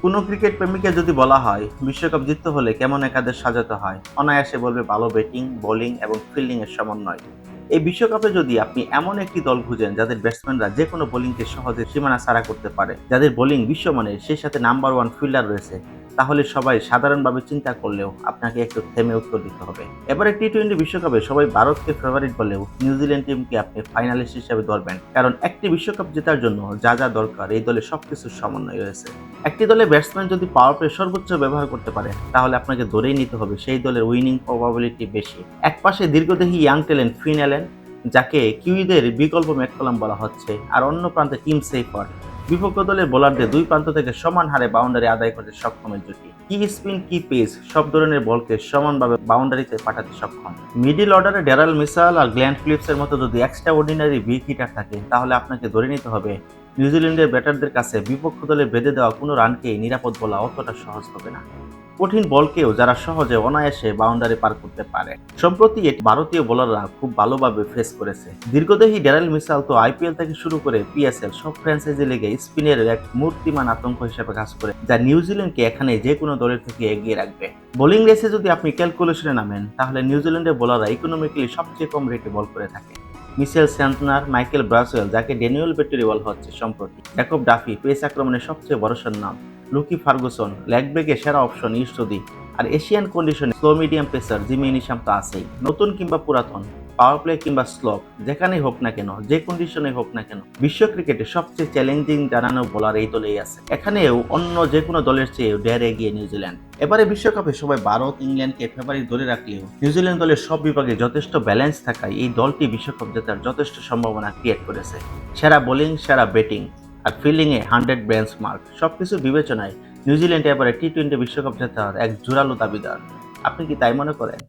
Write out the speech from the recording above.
কোনো ক্রিকেট প্রেমীকে যদি বলা হয় বিশ্বকাপ জিততে হলে কেমন একাদশ সাজাতে হয়, অনায়াসে বলবে ভালো ব্যাটিং, বোলিং এবং ফিল্ডিং এর সমন্বয়। এই বিশ্বকাপে যদি আপনি এমন একটি দল খুঁজেন যাদের ব্যাটসম্যানরা যে কোনো বোলিংকে সহজে সীমানা ছাড়া করতে পারে, যাদের বোলিং বিশ্বমানের, সেই সাথে নাম্বার ওয়ান ফিল্ডার রয়েছে, তাহলে সবাই সাধারণভাবে চিন্তা করলেও আপনাকে একটু থেমে উত্তর দিতে হবে। এবারে টি-20 বিশ্বকাপে সবাই ভারতকে ফেভারিট বলেও নিউজিল্যান্ড টিমকে আপনি ফাইনালিস্ট হিসেবে ধরবেন, কারণ একটি বিশ্বকাপ জেতার জন্য যা যা দরকার এই দলে সবকিছুর সমন্বয় রয়েছে। একটি দলে ব্যাটসম্যান যদি পাওয়ার প্লে সর্বোচ্চ ব্যবহার করতে পারে, তাহলে আপনাকে ধরেই নিতে হবে সেই দলের উইনিং প্রবাবিলিটি বেশি। একপাশে দীর্ঘদেহী ইয়াং ট্যালেন্ট ফিন অ্যালেন, যাকে কিউইদের বিকল্প ম্যাককালাম বলা হচ্ছে, আর অন্য প্রান্তে টিম সেইফার্ট, বিপক্ষ দলের বোলারদের দুই প্রান্ত থেকে সমান হারে বাউন্ডারি আদায় করতে সক্ষম এই জুটি। কি স্পিন কি পেস সব ধরনের বলকে সমানভাবে বাউন্ডারিতে পাঠাতে সক্ষম। মিডল অর্ডারে ড্যারেল মিচেল আর গ্লেন ফিলিপসের মতো যদি এক্সট্রা অর্ডিনারি বিগ হিটার থাকে, তাহলে আপনাকে ধরে নিতে হবে নিউজিল্যান্ডের ব্যাটারদের কাছে বিপক্ষ দলে বেঁধে দেওয়া কোনো রানকেই নিরাপদ বলা অতটা সহজ হবে না। কঠিন বলকেও যারা সহজে অনায়াসে বাউন্ডারি পার করতে পারে, সম্প্রতি ভারতীয় বোলাররা খুব ভালোভাবে ফেস করেছে। দীর্ঘদেহী ড্যারেল মিচেল তো আইপিএল থেকে শুরু করে পিএসএল সব ফ্র্যাঞ্চাইজি লিগে স্পিনের এক মূর্তিমান আতঙ্ক হিসেবে কাজ করে, যা নিউজিল্যান্ডকে এখানে যে কোনো দলের থেকে এগিয়ে রাখবে। বোলিং রেসে যদি আপনি ক্যালকুলেশনে নামেন, তাহলে নিউজিল্যান্ডের বোলাররা ইকোনমিক্যালি সবচেয়ে কম রেটে বল করে থাকে। মিচেল স্যান্টনার, মাইকেল ব্রাসওয়েল, যাকে ড্যানিয়েল বেটরি বলা হচ্ছে সম্প্রতি, জ্যাকব ডাফি পেস আক্রমণের সবচেয়ে ভরসার নাম, লুকি ফার্গুসন লেগ ব্রেকে সেরা অপশন ইস্টদি, আর এশিয়ান কন্ডিশনে slow medium pacer Jimmy Neesham তো আছেই। নতুন কিংবা পুরাতন, পাওয়ার প্লে কিংবা স্লপ, যেখানেই হোক না কেন, যে কন্ডিশনে হোক না কেন, বিশ্ব ক্রিকেটে সবচেয়ে চ্যালেঞ্জিং জানানো বোলার এই দলেই আছে। এখানেও অন্য যে কোনো দলের চেয়ে ঢের এগিয়ে নিউজিল্যান্ড। এবারে বিশ্বকাপে সবাই ভারত, ইংল্যান্ডকে ফেভারিট ধরে রাখলেও নিউজিল্যান্ড দলের সব বিভাগে যথেষ্ট ব্যালেন্স থাকায় এই দলটি বিশ্বকাপ জেতার যথেষ্ট সম্ভাবনা ক্রিয়েট করেছে। সেরা বোলিং, সেরা ব্যাটিং আর ফিল্ডিংয়ে 100 বেঞ্চমার্ক, সবকিছু বিবেচনায় নিউজিল্যান্ড এবারে টি-20 বিশ্বকাপ জেতার এক জোরালো দাবিদার। আপনি কি তাই মনে করেন?